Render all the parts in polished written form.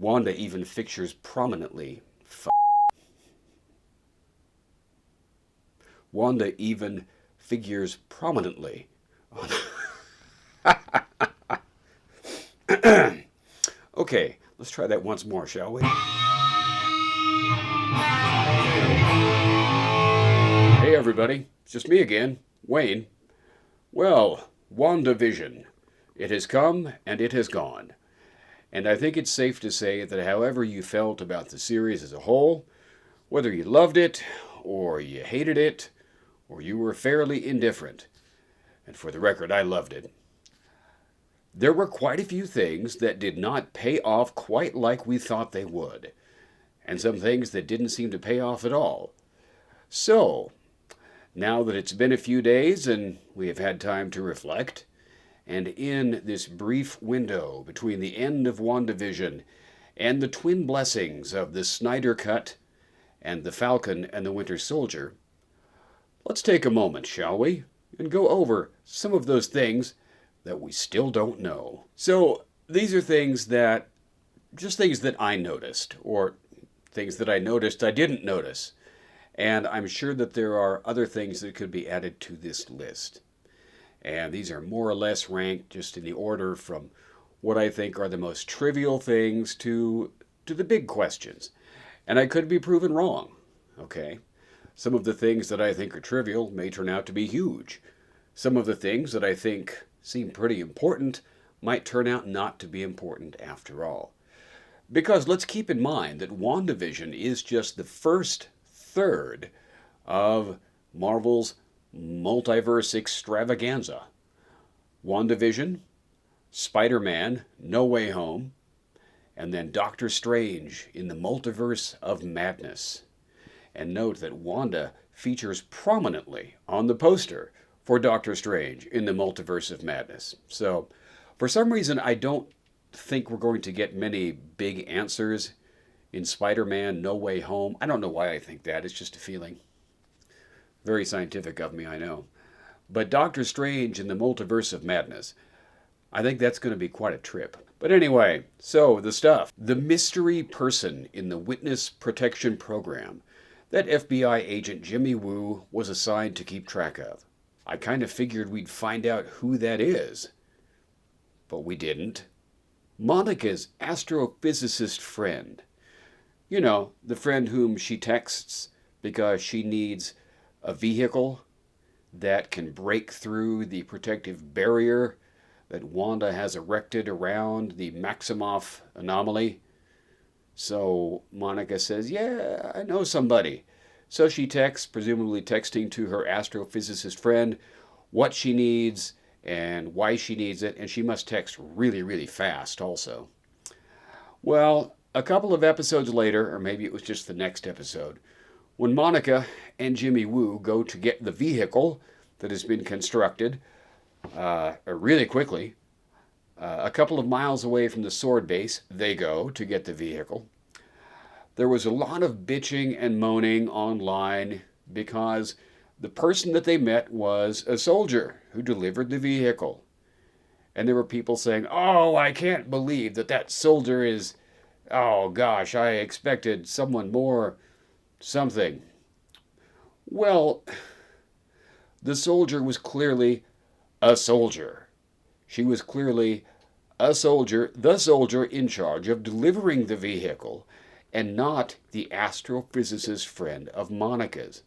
Wanda even features prominently. Wanda even figures prominently on. Okay, let's try that once more, shall we? Hey everybody, it's just me again, Wayne. Well, WandaVision. It has come and it has gone. And I think it's safe to say that however you felt about the series as a whole, whether you loved it, or you hated it, or you were fairly indifferent, and for the record, I loved it, there were quite a few things that did not pay off quite like we thought they would, and some things that didn't seem to pay off at all. So, now that it's been a few days and we have had time to reflect, and in this brief window between the end of WandaVision and the twin blessings of the Snyder Cut and the Falcon and the Winter Soldier, let's take a moment, shall we, and go over some of those things that we still don't know. So these are things that I noticed, or things that I noticed I didn't notice. And I'm sure that there are other things that could be added to this list. And these are more or less ranked just in the order from what I think are the most trivial things to the big questions. And I could be proven wrong, okay? Some of the things that I think are trivial may turn out to be huge. Some of the things that I think seem pretty important might turn out not to be important after all. Because let's keep in mind that WandaVision is just the first third of Marvel's multiverse extravaganza. WandaVision, Spider-Man, No Way Home, and then Doctor Strange in the Multiverse of Madness. And note that Wanda features prominently on the poster for Doctor Strange in the Multiverse of Madness. So, for some reason, I don't think we're going to get many big answers in Spider-Man No Way Home. I don't know why I think that. It's just a feeling. Very scientific of me, I know. But Doctor Strange in the Multiverse of Madness, I think that's going to be quite a trip. But anyway, so the stuff. The mystery person in the Witness Protection Program that FBI agent Jimmy Woo was assigned to keep track of. I kind of figured we'd find out who that is. But we didn't. Monica's astrophysicist friend. You know, the friend whom she texts because she needs a vehicle that can break through the protective barrier that Wanda has erected around the Maximoff anomaly. So Monica says, yeah, I know somebody. So she texts, presumably texting to her astrophysicist friend, what she needs and why she needs it, and she must text really, really fast also. Well, a couple of episodes later, or maybe it was just the next episode, when Monica and Jimmy Woo go to get the vehicle that has been constructed really quickly, a couple of miles away from the sword base, they go to get the vehicle. There was a lot of bitching and moaning online because the person that they met was a soldier who delivered the vehicle. And there were people saying, oh, I can't believe that soldier is, oh gosh, I expected someone more something. Well, the soldier was clearly a soldier. She was clearly a soldier, the soldier in charge of delivering the vehicle, and not the astrophysicist friend of Monica's.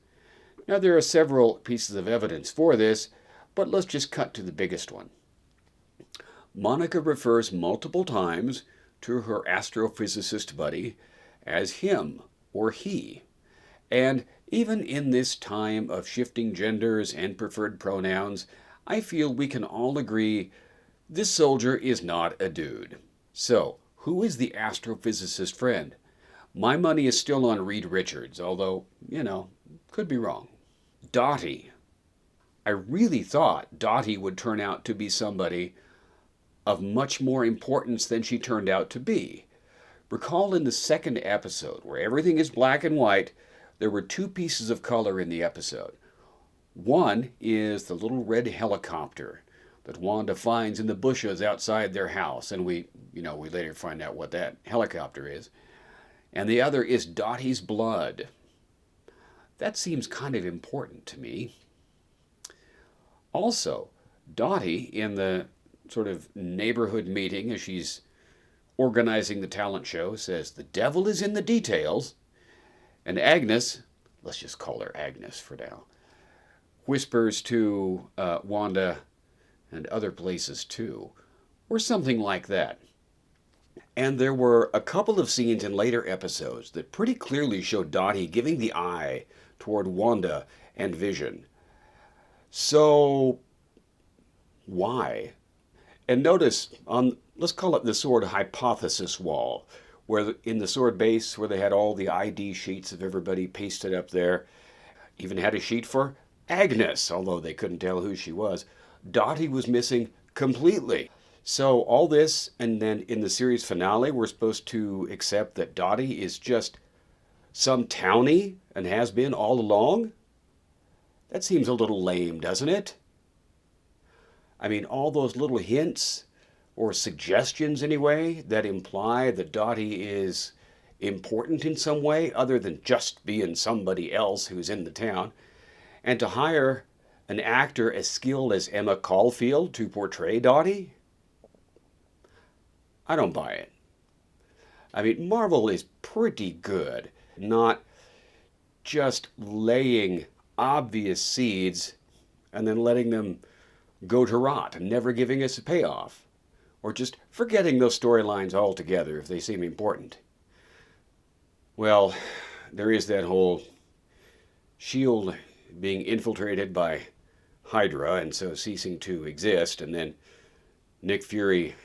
Now, there are several pieces of evidence for this, but let's just cut to the biggest one. Monica refers multiple times to her astrophysicist buddy as him or he. And even in this time of shifting genders and preferred pronouns, I feel we can all agree this soldier is not a dude. So, who is the astrophysicist friend? My money is still on Reed Richards, although, could be wrong. Dottie. I really thought Dottie would turn out to be somebody of much more importance than she turned out to be. Recall in the second episode, where everything is black and white, there were two pieces of color in the episode. One is the little red helicopter that Wanda finds in the bushes outside their house, and we later find out what that helicopter is. And the other is Dottie's blood. That seems kind of important to me. Also, Dottie, in the sort of neighborhood meeting as she's organizing the talent show, says, "The devil is in the details." And Agnes, let's just call her Agnes for now, whispers to Wanda, and other places too, or something like that. And there were a couple of scenes in later episodes that pretty clearly showed Dottie giving the eye toward Wanda and Vision. So, why? And notice on, let's call it the sword hypothesis wall, where in the sword base where they had all the ID sheets of everybody pasted up there, even had a sheet for Agnes, although they couldn't tell who she was. Dottie was missing completely. So all this, and then in the series finale, we're supposed to accept that Dottie is just some townie and has been all along? That seems a little lame, doesn't it? I mean, all those little hints, or suggestions anyway, that imply that Dottie is important in some way other than just being somebody else who's in the town, and to hire an actor as skilled as Emma Caulfield to portray Dottie? I don't buy it. I mean, Marvel is pretty good, not just laying obvious seeds and then letting them go to rot and never giving us a payoff, or just forgetting those storylines altogether if they seem important. Well, there is that whole S.H.I.E.L.D. being infiltrated by Hydra and so ceasing to exist, and then Nick Fury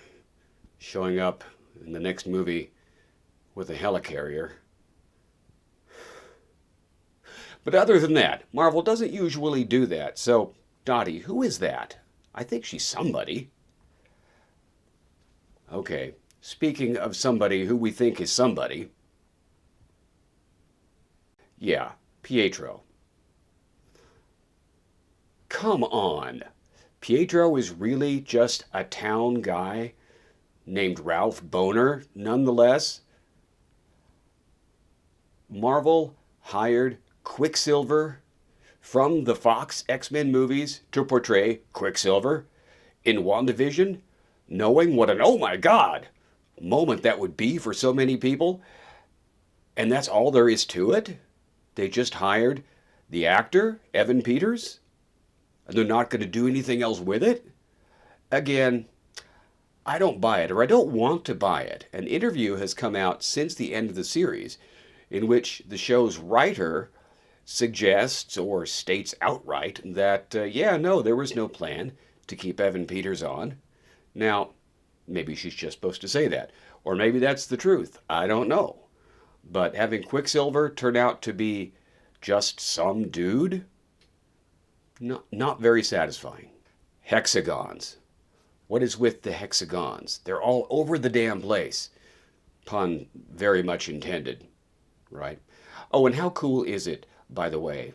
showing up in the next movie with a helicarrier. But other than that, Marvel doesn't usually do that. So, Dottie, who is that? I think she's somebody. Okay, speaking of somebody who we think is somebody. Yeah, Pietro. Come on. Pietro is really just a town guy named Ralph Boner, nonetheless. Marvel hired Quicksilver from the Fox X-Men movies to portray Quicksilver in WandaVision, knowing what an oh my god moment that would be for so many people. And that's all there is to it? They just hired the actor, Evan Peters, and they're not going to do anything else with it? Again, I don't buy it, or I don't want to buy it. An interview has come out since the end of the series in which the show's writer suggests or states outright that, there was no plan to keep Evan Peters on. Now, maybe she's just supposed to say that, or maybe that's the truth. I don't know. But having Quicksilver turn out to be just some dude, not very satisfying. Hexagons. What is with the hexagons? They're all over the damn place. Pun very much intended, right? Oh, and how cool is it, by the way,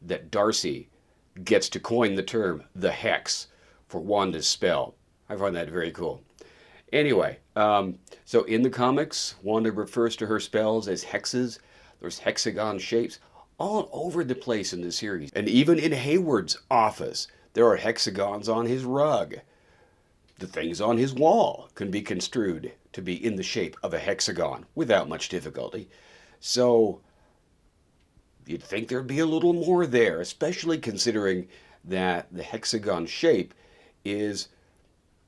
that Darcy gets to coin the term the hex for Wanda's spell? I find that very cool. Anyway, so in the comics, Wanda refers to her spells as hexes. There's hexagon shapes all over the place in the series. And even in Hayward's office, there are hexagons on his rug. The things on his wall can be construed to be in the shape of a hexagon without much difficulty. So you'd think there'd be a little more there, especially considering that the hexagon shape is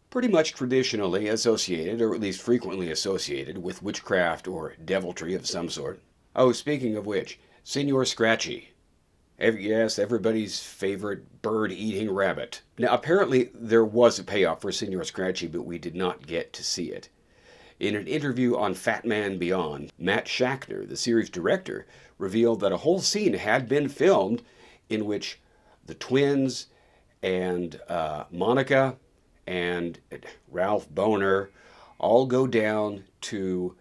pretty much traditionally associated, or at least frequently associated, with witchcraft or deviltry of some sort. Oh, speaking of which, Senor Scratchy. Yes, everybody's favorite bird-eating rabbit. Now, apparently there was a payoff for Senor Scratchy, but we did not get to see it. In an interview on Fat Man Beyond, Matt Shackner, the series director, revealed that a whole scene had been filmed in which the twins and Monica and Ralph Boner all go down to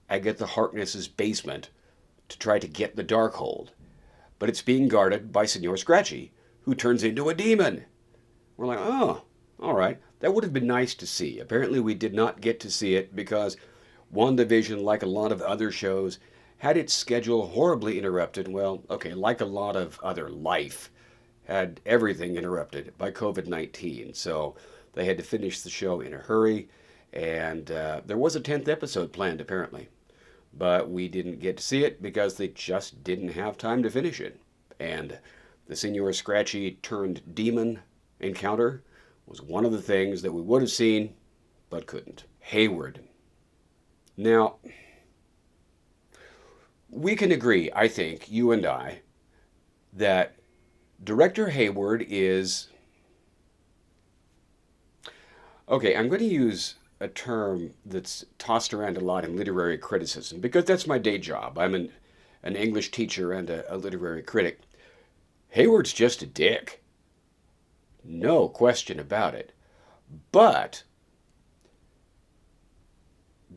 Agatha Harkness's basement to try to get the Darkhold. But it's being guarded by Senor Scratchy, who turns into a demon. We're like, oh, All right, that would have been nice to see. Apparently, we did not get to see it because WandaVision, like a lot of other shows, had its schedule horribly interrupted. Well, okay, like a lot of other life, had everything interrupted by COVID-19. So they had to finish the show in a hurry, and there was a 10th episode planned, apparently. But we didn't get to see it because they just didn't have time to finish it. And the Senor Scratchy turned demon encounter was one of the things that we would have seen but couldn't. Hayward. Now, we can agree, I think, you and I, that Director Hayward is. Okay, I'm going to use a term that's tossed around a lot in literary criticism because that's my day job. I'm an English teacher and a literary critic. Hayward's just a dick. No question about it. But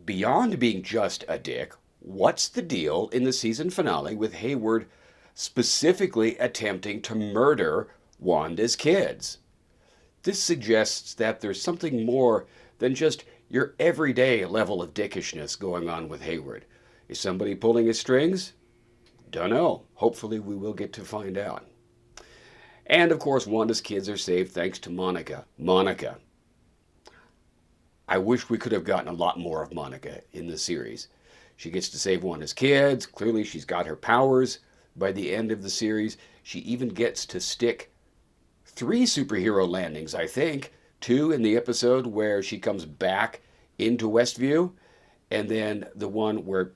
beyond being just a dick, what's the deal in the season finale with Hayward specifically attempting to murder Wanda's kids? This suggests that there's something more than just your everyday level of dickishness going on with Hayward. Is somebody pulling his strings? Dunno. Hopefully we will get to find out. And of course, Wanda's kids are saved thanks to Monica. Monica. I wish we could have gotten a lot more of Monica in the series. She gets to save Wanda's kids. Clearly, she's got her powers by the end of the series. She even gets to stick 3 superhero landings, I think. 2 in the episode where she comes back into Westview, and then the one where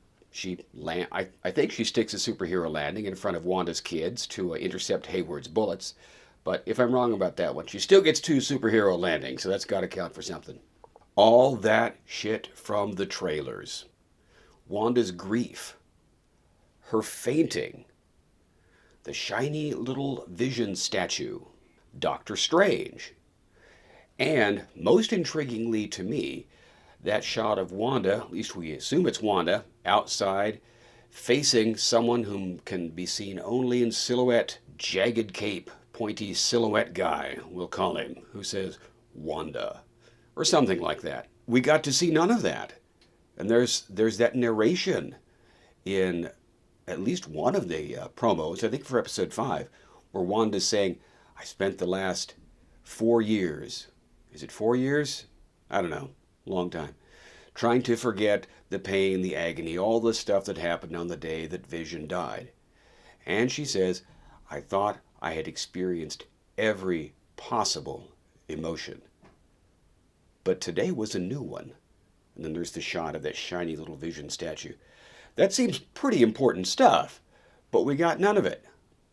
I think she sticks a superhero landing in front of Wanda's kids to intercept Hayward's bullets. But if I'm wrong about that one, she still gets 2 superhero landings, so that's got to count for something. All that shit from the trailers. Wanda's grief, her fainting, the shiny little Vision statue, Doctor Strange, and most intriguingly to me, that shot of Wanda, at least we assume it's Wanda, outside, facing someone whom can be seen only in silhouette, jagged cape, pointy silhouette guy, we'll call him, who says, Wanda, or something like that. We got to see none of that. And there's that narration in at least one of the promos, I think for episode 5, where Wanda's saying, I spent the last 4 years. Is it 4 years? I don't know. Long time. Trying to forget the pain, the agony, all the stuff that happened on the day that Vision died. And she says, I thought I had experienced every possible emotion. But today was a new one. And then there's the shot of that shiny little Vision statue. That seems pretty important stuff, but we got none of it.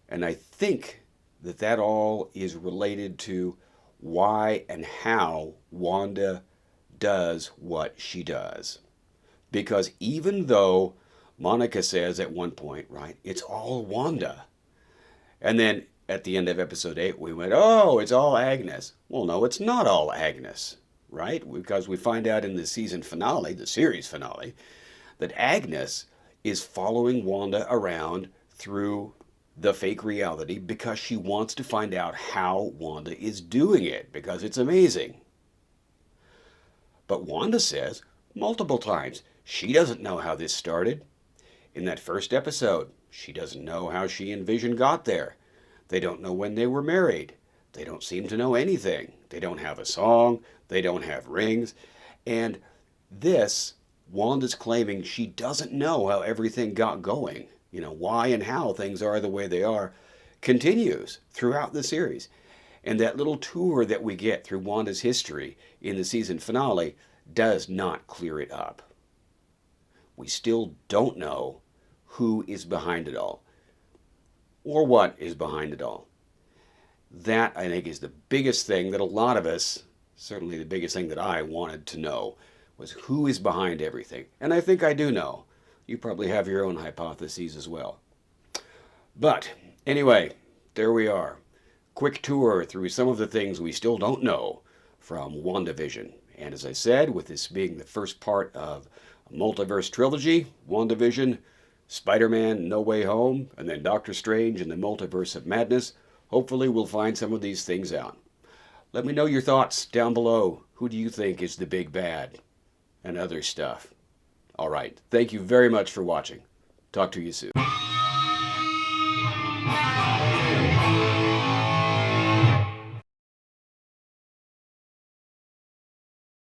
And I think that all is related to why and how Wanda does what she does. Because even though Monica says at one point, right, it's all Wanda. And then at the end of episode 8, we went, oh, it's all Agnes. Well, no, it's not all Agnes, right? Because we find out in the season finale, the series finale, that Agnes is following Wanda around through the fake reality because she wants to find out how Wanda is doing it, because it's amazing. But Wanda says multiple times she doesn't know how this started. In that first episode, she doesn't know how she and Vision got there. They don't know when they were married. They don't seem to know anything. They don't have a song. They don't have rings. And this, Wanda's claiming she doesn't know how everything got going. You know, why and how things are the way they are, continues throughout the series. And that little tour that we get through Wanda's history in the season finale does not clear it up. We still don't know who is behind it all, or what is behind it all. That, I think, is the biggest thing that a lot of us, certainly the biggest thing that I wanted to know, was who is behind everything. And I think I do know. You probably have your own hypotheses as well. But anyway, there we are. Quick tour through some of the things we still don't know from WandaVision. And as I said, with this being the first part of a multiverse trilogy, WandaVision, Spider-Man No Way Home, and then Doctor Strange and the Multiverse of Madness, hopefully we'll find some of these things out. Let me know your thoughts down below. Who do you think is the big bad? And other stuff. All right. Thank you very much for watching. Talk to you soon.